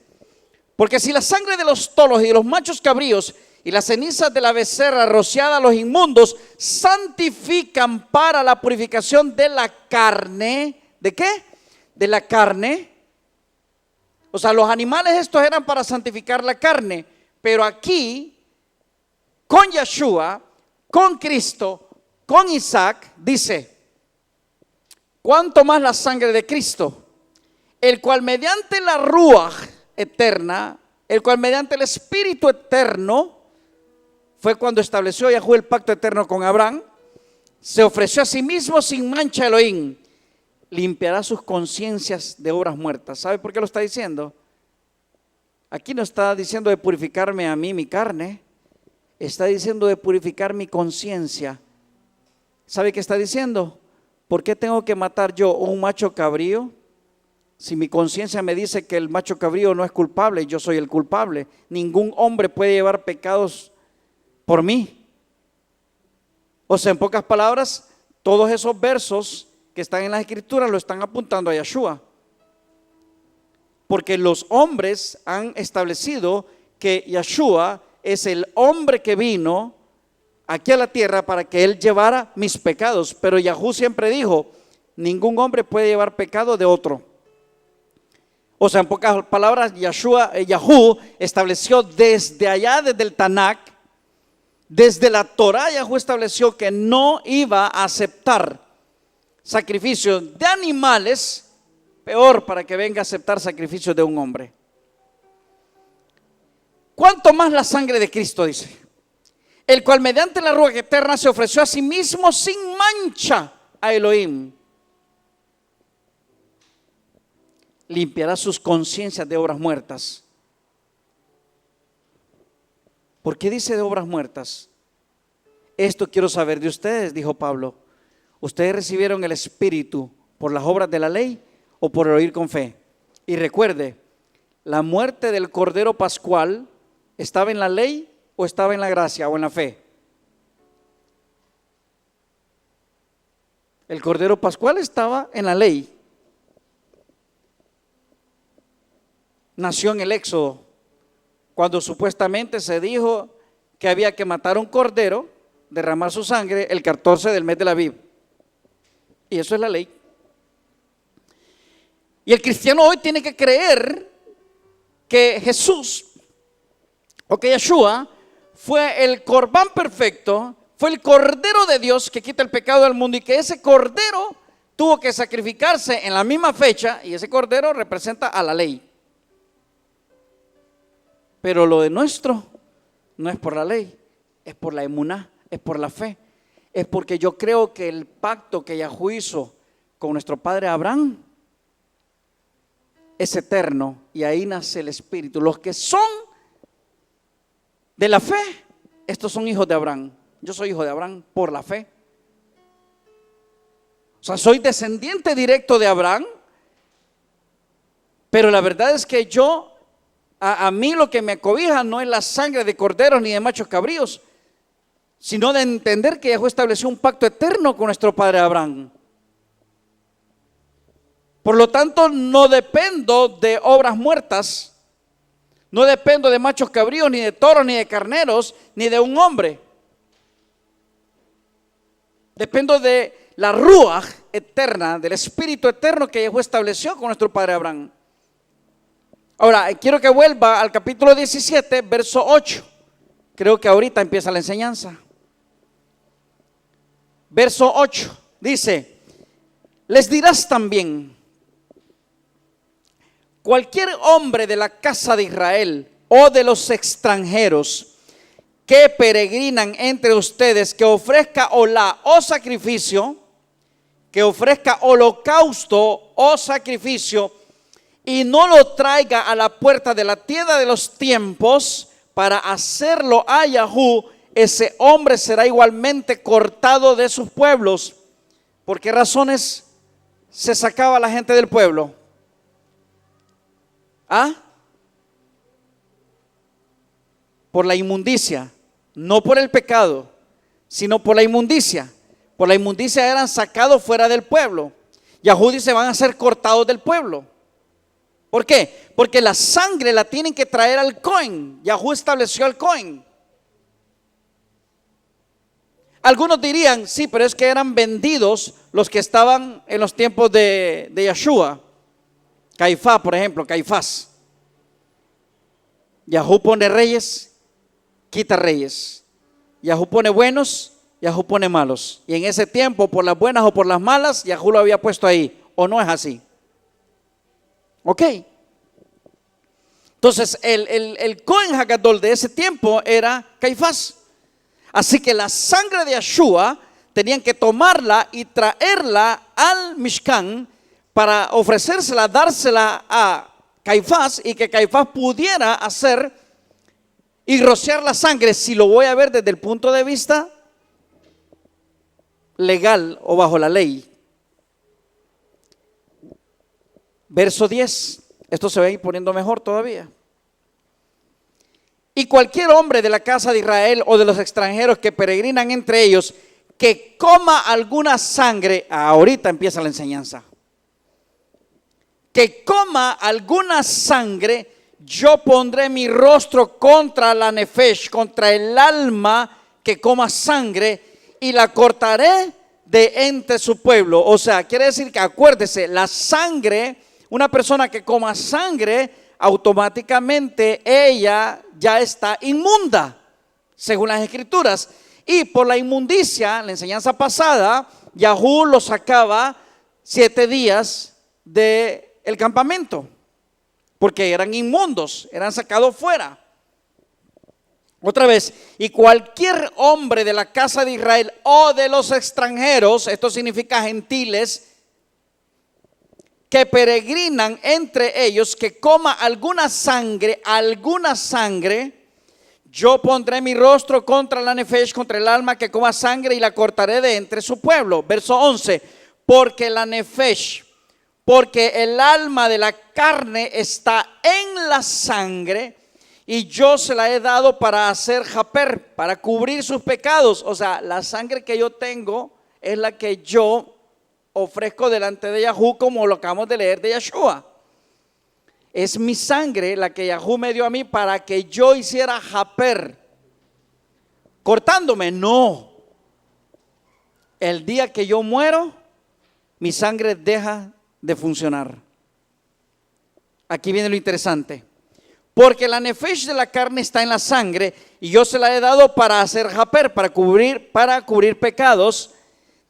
Porque si la sangre de los toros y de los machos cabríos y las cenizas de la becerra rociada a los inmundos santifican para la purificación de la carne, ¿de qué? De la carne. O sea, los animales estos eran para santificar la carne, pero aquí con Yeshua, con Cristo, con Isaac, dice: cuánto más la sangre de Cristo, el cual mediante la ruaj eterna, el cual mediante el Espíritu eterno, fue cuando estableció Yahweh el pacto eterno con Abraham, se ofreció a sí mismo sin mancha a Elohim. limpiará sus conciencias de obras muertas. ¿Sabe por qué lo está diciendo? Aquí no está diciendo de purificarme a mí mi carne, está diciendo de purificar mi conciencia. ¿Sabe qué está diciendo? ¿Por qué tengo que matar yo un macho cabrío? Si mi conciencia me dice que el macho cabrío no es culpable, yo soy el culpable. Ningún hombre puede llevar pecados por mí. O sea, en pocas palabras, todos esos versos que están en las escrituras lo están apuntando a Yeshua. Porque los hombres han establecido que Yeshua es el hombre que vino aquí a la tierra para que él llevara mis pecados. Pero Yahú siempre dijo, ningún hombre puede llevar pecado de otro. O sea, en pocas palabras, Yahú estableció desde allá, desde el Tanakh, desde la Torah, Yahú estableció que no iba a aceptar sacrificios de animales, peor para que venga a aceptar sacrificios de un hombre. ¿Cuánto más la sangre de Cristo, dice? El cual mediante la ruach eterna se ofreció a sí mismo sin mancha a Elohim. Limpiará sus conciencias de obras muertas. ¿Por qué dice de obras muertas? Esto quiero saber de ustedes, dijo Pablo. ¿Ustedes recibieron el Espíritu por las obras de la ley o por el oír con fe? Y recuerde, la muerte del Cordero Pascual ¿estaba en la ley o estaba en la gracia o en la fe? El Cordero Pascual estaba en la ley. Nació en el Éxodo, cuando supuestamente se dijo que había que matar un cordero, derramar su sangre el 14 del mes de la Aviv. Y eso es la ley. Y el cristiano hoy tiene que creer que Jesús, o que Yeshua, fue el corbán perfecto, fue el cordero de Dios que quita el pecado del mundo, y que ese cordero tuvo que sacrificarse en la misma fecha, y ese cordero representa a la ley. Pero lo de nuestro no es por la ley, es por la emuná, es por la fe. Es porque yo creo que el pacto que Yahú hizo con nuestro padre Abraham es eterno, y ahí nace el Espíritu. Los que son de la fe, estos son hijos de Abraham. Yo soy hijo de Abraham por la fe. O sea, soy descendiente directo de Abraham, pero la verdad es que a mí lo que me cobija no es la sangre de corderos ni de machos cabríos, sino de entender que Yahweh estableció un pacto eterno con nuestro padre Abraham. Por lo tanto, no dependo de obras muertas, no dependo de machos cabríos, ni de toros, ni de carneros, ni de un hombre. Dependo de la ruach eterna, del espíritu eterno que Yahweh estableció con nuestro padre Abraham. Ahora, quiero que vuelva al capítulo 17, verso 8. Creo que ahorita empieza la enseñanza. Verso 8 dice: les dirás también, cualquier hombre de la casa de Israel o de los extranjeros que peregrinan entre ustedes, que ofrezca olá o sacrificio, que ofrezca holocausto o sacrificio, y no lo traiga a la puerta de la tienda de los tiempos para hacerlo a Yahú, ese hombre será igualmente cortado de sus pueblos. ¿Por qué razones se sacaba a la gente del pueblo? Por la inmundicia, no por el pecado, sino por la inmundicia. Por la inmundicia eran sacados fuera del pueblo. Yahú dice, van a ser cortados del pueblo. ¿Por qué? Porque la sangre la tienen que traer al Cohen. Yahú estableció al Cohen. Algunos dirían, sí, pero es que eran vendidos los que estaban en los tiempos de Yeshua. Caifás, por ejemplo, Caifás. Yahú pone reyes, quita reyes. Yahú pone buenos, Yahú pone malos. Y en ese tiempo, por las buenas o por las malas, Yahú lo había puesto ahí. ¿O no es así? Ok. Entonces el Cohen Hagadol de ese tiempo era Caifás. Así que la sangre de Yeshua tenían que tomarla y traerla al Mishkan para ofrecérsela, dársela a Caifás y que Caifás pudiera hacer y rociar la sangre, si lo voy a ver desde el punto de vista legal o bajo la ley. Verso 10, esto se va a ir poniendo mejor todavía. Y cualquier hombre de la casa de Israel o de los extranjeros que peregrinan entre ellos, que coma alguna sangre, ahorita empieza la enseñanza, que coma alguna sangre, yo pondré mi rostro contra la nefesh, contra el alma que coma sangre, y la cortaré de entre su pueblo. O sea, quiere decir que acuérdese, la sangre, una persona que coma sangre, automáticamente ella ya está inmunda, según las escrituras. Y por la inmundicia, la enseñanza pasada, Yahú lo sacaba 7 días del campamento, porque eran inmundos, eran sacados fuera. Otra vez, y cualquier hombre de la casa de Israel o de los extranjeros, esto significa gentiles, que peregrinan entre ellos, que coma alguna sangre, yo pondré mi rostro contra la nefesh, contra el alma que coma sangre, y la cortaré de entre su pueblo. Verso 11, porque la nefesh, porque el alma de la carne está en la sangre, y yo se la he dado para hacer japer, para cubrir sus pecados. O sea, la sangre que yo tengo es la que yo ofrezco delante de Yahú, como lo acabamos de leer de Yeshua. Es mi sangre la que Yahú me dio a mí para que yo hiciera japer. Cortándome, no. El día que yo muero, mi sangre deja de funcionar. Aquí viene lo interesante. Porque la nefesh de la carne está en la sangre, y yo se la he dado para hacer japer, para cubrir pecados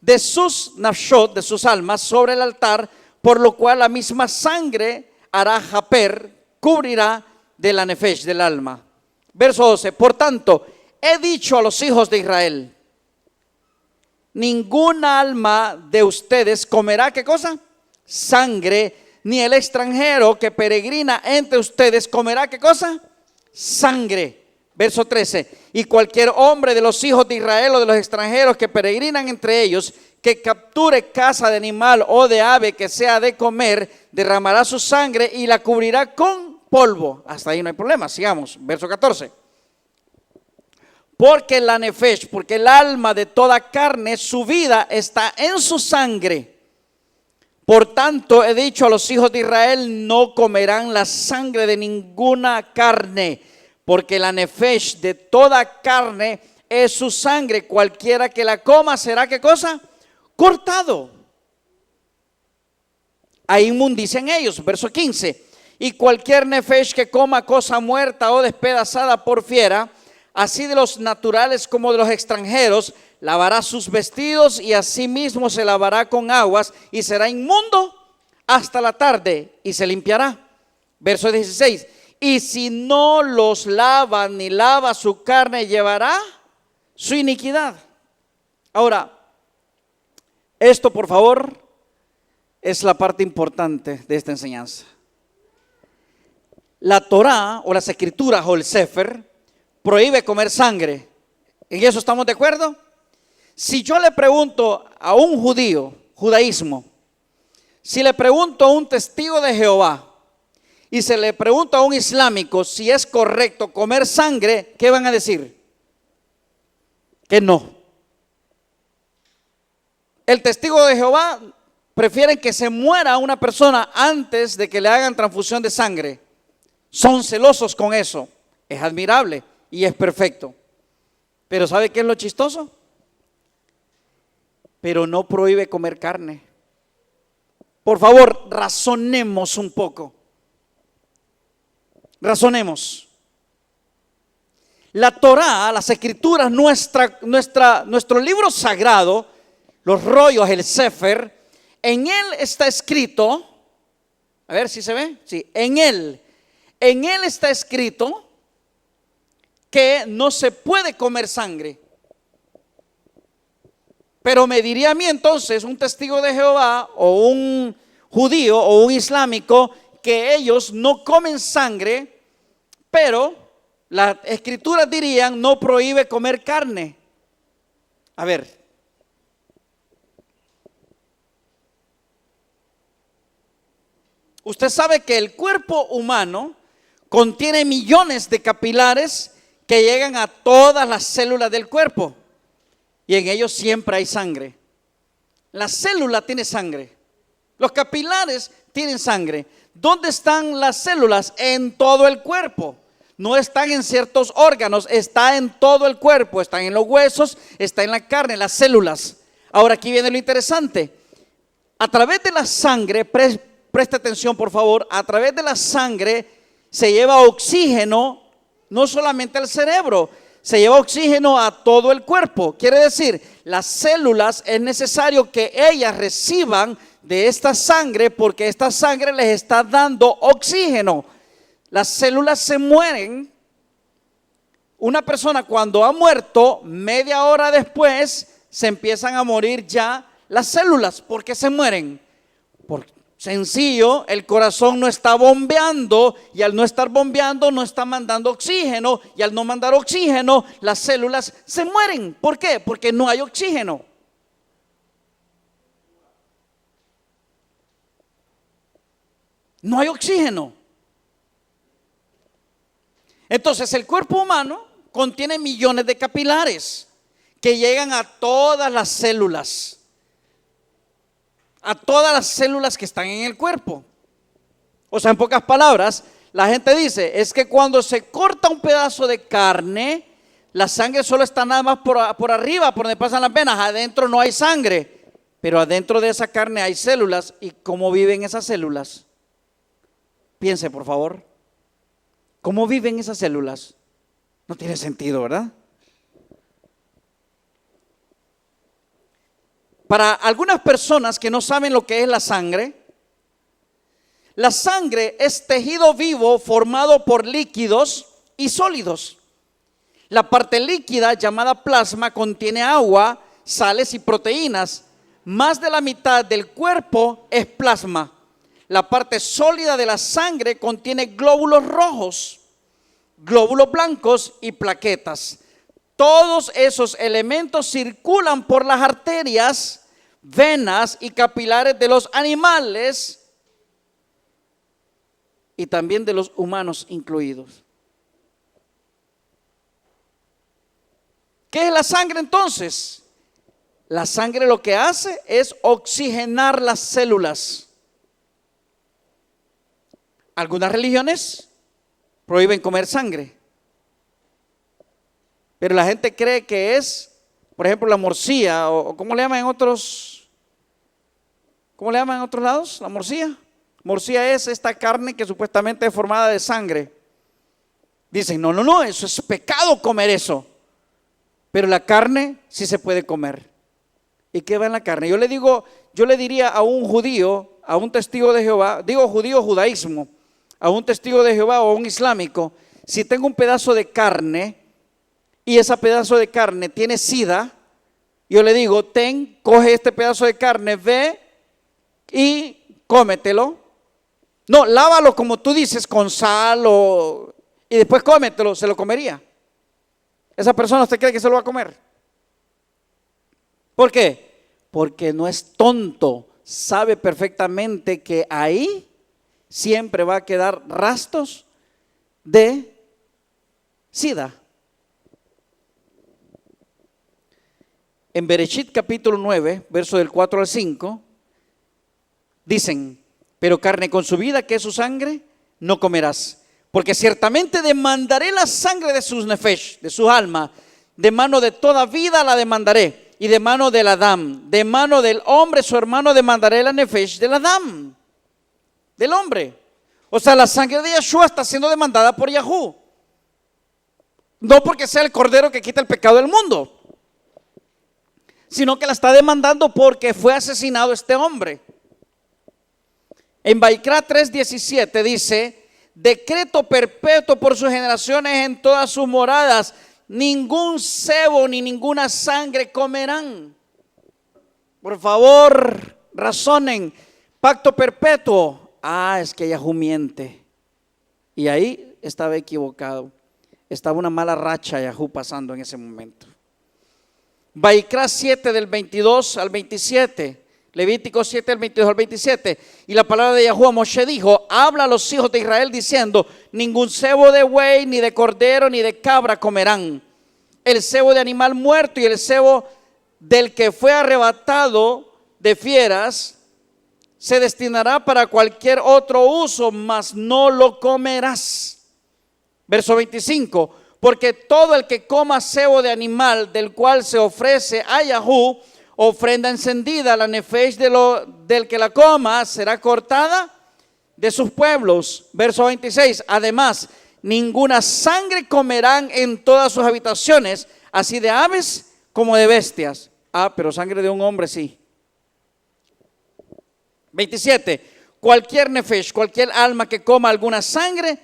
de sus nafshot, de sus almas, sobre el altar, por lo cual la misma sangre hará japer, cubrirá de la nefesh, del alma. Verso 12, por tanto, he dicho a los hijos de Israel, ninguna alma de ustedes comerá, ¿qué cosa? Sangre, ni el extranjero que peregrina entre ustedes comerá, ¿qué cosa? Sangre. Verso 13, y cualquier hombre de los hijos de Israel o de los extranjeros que peregrinan entre ellos, que capture caza de animal o de ave que sea de comer, derramará su sangre y la cubrirá con polvo. Hasta ahí no hay problema, sigamos. Verso 14. Porque la nefesh, porque el alma de toda carne, su vida está en su sangre. Por tanto, he dicho a los hijos de Israel, no comerán la sangre de ninguna carne, porque la nefesh de toda carne es su sangre. Cualquiera que la coma será, ¿qué cosa? Cortado. Hay inmundicia en ellos. Verso 15. Y cualquier nefesh que coma cosa muerta o despedazada por fiera, así de los naturales como de los extranjeros, lavará sus vestidos y asimismo se lavará con aguas y será inmundo hasta la tarde y se limpiará. Verso 16. Y si no los lava ni lava su carne, llevará su iniquidad. Ahora, esto por favor es la parte importante de esta enseñanza. La Torá o las escrituras o el Sefer prohíbe comer sangre. ¿En eso estamos de acuerdo? Si yo le pregunto a un judío, judaísmo, si le pregunto a un testigo de Jehová y se le pregunta a un islámico si es correcto comer sangre, ¿qué van a decir? Que no. El testigo de Jehová prefiere que se muera una persona antes de que le hagan transfusión de sangre. Son celosos con eso. Es admirable y es perfecto. Pero ¿sabe qué es lo chistoso? Pero no prohíbe comer carne. Por favor, razonemos un poco. Razonemos. La Torá, las escrituras, nuestro libro sagrado, los rollos, el Sefer, en él está escrito, a ver si se ve, sí, en él está escrito que no se puede comer sangre. Pero me diría a mí entonces un testigo de Jehová o judío o un islámico que ellos no comen sangre, pero las escrituras dirían no prohíbe comer carne. A ver, usted sabe que el cuerpo humano contiene millones de capilares que llegan a todas las células del cuerpo y en ellos siempre hay sangre. La célula tiene sangre, los capilares tienen sangre. ¿Dónde están las células? En todo el cuerpo. No están en ciertos órganos, está en todo el cuerpo, están en los huesos, está en la carne, las células. Ahora aquí viene lo interesante. A través de la sangre, presta atención por favor, a través de la sangre se lleva oxígeno no solamente al cerebro, se lleva oxígeno a todo el cuerpo. Quiere decir, las células es necesario que ellas reciban de esta sangre porque esta sangre les está dando oxígeno. Las células se mueren. Una persona cuando ha muerto, media hora después se empiezan a morir ya las células. ¿Por qué se mueren? Por sencillo, el corazón no está bombeando y al no estar bombeando no está mandando oxígeno y al no mandar oxígeno las células se mueren. ¿Por qué? Porque no hay oxígeno. No hay oxígeno. Entonces el cuerpo humano contiene millones de capilares que llegan a todas las células. A todas las células que están en el cuerpo. O sea, en pocas palabras, la gente dice, es que cuando se corta un pedazo de carne, la sangre solo está nada más por arriba, por donde pasan las venas, adentro no hay sangre, pero adentro de esa carne hay células. ¿Y cómo viven esas células? Piense, por favor. ¿Cómo viven esas células? No tiene sentido, ¿verdad? Para algunas personas que no saben lo que es la sangre es tejido vivo formado por líquidos y sólidos. La parte líquida llamada plasma contiene agua, sales y proteínas. Más de la mitad del cuerpo es plasma. La parte sólida de la sangre contiene glóbulos rojos, glóbulos blancos y plaquetas. Todos esos elementos circulan por las arterias, venas y capilares de los animales y también de los humanos incluidos. ¿Qué es la sangre entonces? La sangre lo que hace es oxigenar las células. Algunas religiones prohíben comer sangre, pero la gente cree que es, por ejemplo, la morcilla, o ¿cómo le llaman en otros? ¿Cómo le llaman en otros lados? La morcilla. Morcilla es esta carne que supuestamente es formada de sangre. Dicen, no, eso es pecado comer eso. Pero la carne sí se puede comer. ¿Y qué va en la carne? Yo le diría a un judío, a un testigo de Jehová, digo judío, judaísmo, a un testigo de Jehová o a un islámico, si tengo un pedazo de carne y ese pedazo de carne tiene sida, yo le digo, coge este pedazo de carne, ve y cómetelo. No, lávalo como tú dices, con sal y después cómetelo, se lo comería. ¿Esa persona usted cree que se lo va a comer? ¿Por qué? Porque no es tonto, sabe perfectamente que ahí siempre va a quedar rastros de sida. En Bereshit capítulo 9, verso del 4 al 5, dicen, pero carne con su vida, que es su sangre, no comerás, porque ciertamente demandaré la sangre de sus nefesh, de su alma, de mano de toda vida la demandaré, y de mano del Adán, de mano del hombre, su hermano, demandaré la nefesh del Adán, del hombre. O sea, la sangre de Yeshua está siendo demandada por Yahú. No porque sea el cordero que quita el pecado del mundo, sino que la está demandando porque fue asesinado este hombre. En Vaikra 3:17 dice, decreto perpetuo por sus generaciones en todas sus moradas, ningún sebo ni ninguna sangre comerán. Por favor, razonen. Pacto perpetuo. Es que Yahú miente. Y ahí estaba equivocado. Estaba una mala racha Yahú pasando en ese momento. Vaikra 7 del 22 al 27. Levítico 7 del 22 al 27. Y la palabra de Yahú a Moshe dijo: habla a los hijos de Israel diciendo: ningún cebo de buey, ni de cordero, ni de cabra comerán. El cebo de animal muerto y el cebo del que fue arrebatado de fieras se destinará para cualquier otro uso, mas no lo comerás. Verso 25. Porque todo el que coma cebo de animal del cual se ofrece a Yahú ofrenda encendida, la nefesh del que la coma será cortada de sus pueblos. Verso 26. Además, ninguna sangre comerán en todas sus habitaciones, así de aves como de bestias. Pero sangre de un hombre sí. 27. Cualquier nefesh, cualquier alma que coma alguna sangre,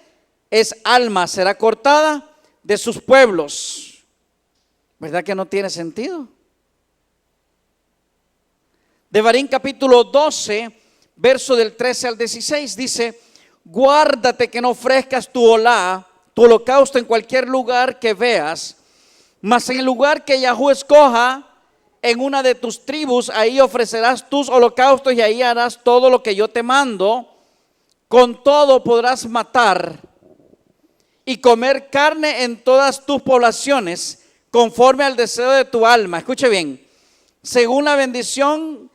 es alma, será cortada de sus pueblos. ¿Verdad que no tiene sentido? Devarim capítulo 12, verso del 13 al 16 dice: guárdate que no ofrezcas tu olá, tu holocausto en cualquier lugar que veas, mas en el lugar que Yahú escoja, en una de tus tribus, ahí ofrecerás tus holocaustos y ahí harás todo lo que yo te mando. Con todo podrás matar y comer carne en todas tus poblaciones, conforme al deseo de tu alma. Escuche bien: según la bendición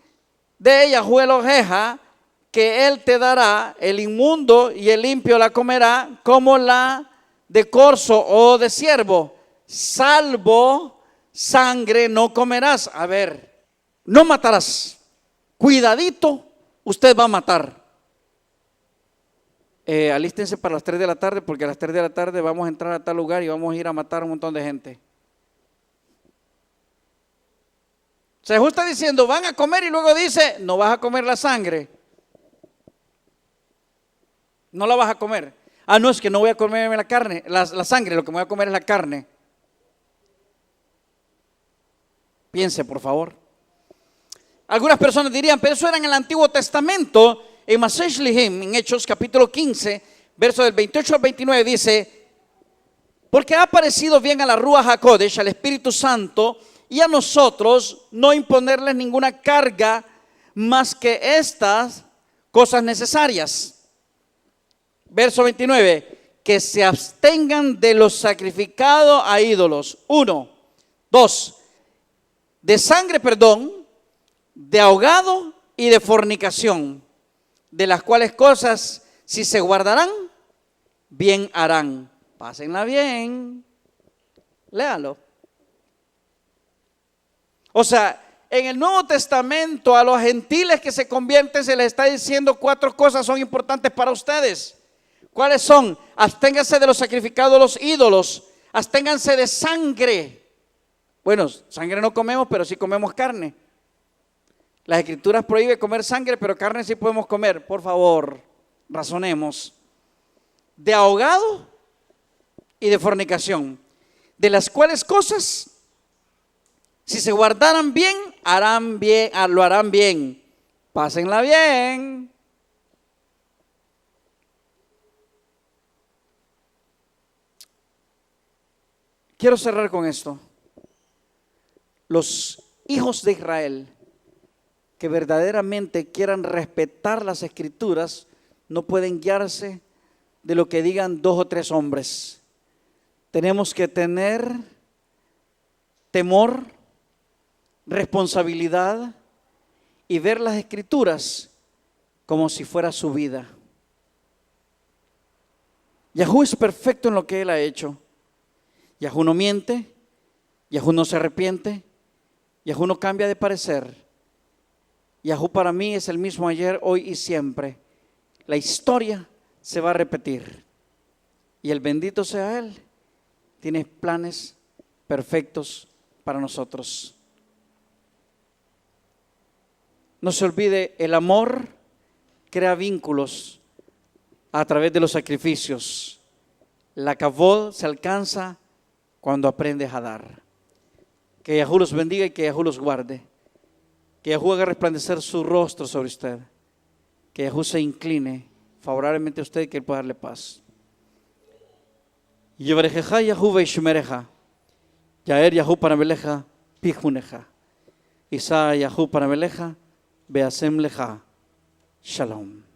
de Yahú Eloheja, que él te dará, el inmundo y el limpio la comerá, como la de corzo o de ciervo, salvo sangre no comerás. A ver, no matarás. Cuidadito, usted va a matar. Alístense para las 3 de la tarde, porque a las 3 de la tarde vamos a entrar a tal lugar y vamos a ir a matar a un montón de gente. Se está diciendo: van a comer, y luego dice: no vas a comer la sangre. No la vas a comer. No, es que no voy a comerme la carne, la sangre, lo que me voy a comer es la carne. Piense, por favor. Algunas personas dirían: pero eso era en el Antiguo Testamento. En Masesh Lihim, en Hechos capítulo 15, verso del 28 al 29 dice: porque ha parecido bien a la Ruach HaKodesh, al Espíritu Santo, y a nosotros no imponerles ninguna carga más que estas cosas necesarias. Verso 29, que se abstengan de lo sacrificado a ídolos. 1, 2, de sangre, de ahogado y de fornicación, de las cuales cosas, si se guardarán, bien harán. Pásenla bien. Léalo. O sea, en el Nuevo Testamento a los gentiles que se convierten se les está diciendo 4 cosas son importantes para ustedes. ¿Cuáles son? Absténganse de los sacrificados a los ídolos. Absténganse de sangre. Bueno, sangre no comemos, pero sí comemos carne. Las Escrituras prohíben comer sangre, pero carne sí podemos comer. Por favor, razonemos. De ahogado y de fornicación, de las cuales cosas, si se guardaran bien, lo harán bien. Pásenla bien. Quiero cerrar con esto. Los hijos de Israel que verdaderamente quieran respetar las Escrituras no pueden guiarse de lo que digan 2 o 3 hombres. Tenemos que tener temor, responsabilidad y ver las Escrituras como si fuera su vida. Yahú es perfecto en lo que Él ha hecho. Yahú no miente, Yahú no se arrepiente, Yahú no cambia de parecer. Yahú para mí es el mismo ayer, hoy y siempre. La historia se va a repetir. Y el bendito sea Él, tiene planes perfectos para nosotros. No se olvide, el amor crea vínculos a través de los sacrificios. La kavod se alcanza cuando aprendes a dar. Que Yahú los bendiga y que Yahú los guarde. Que Yahú haga resplandecer su rostro sobre usted que Yahú se incline favorablemente a usted y que Él pueda darle paz. Yevarejeja Yahú veishmereja, Yaer Yahú parameleja, pijuneja, Isa Yahú parameleja, beasem leja, shalom.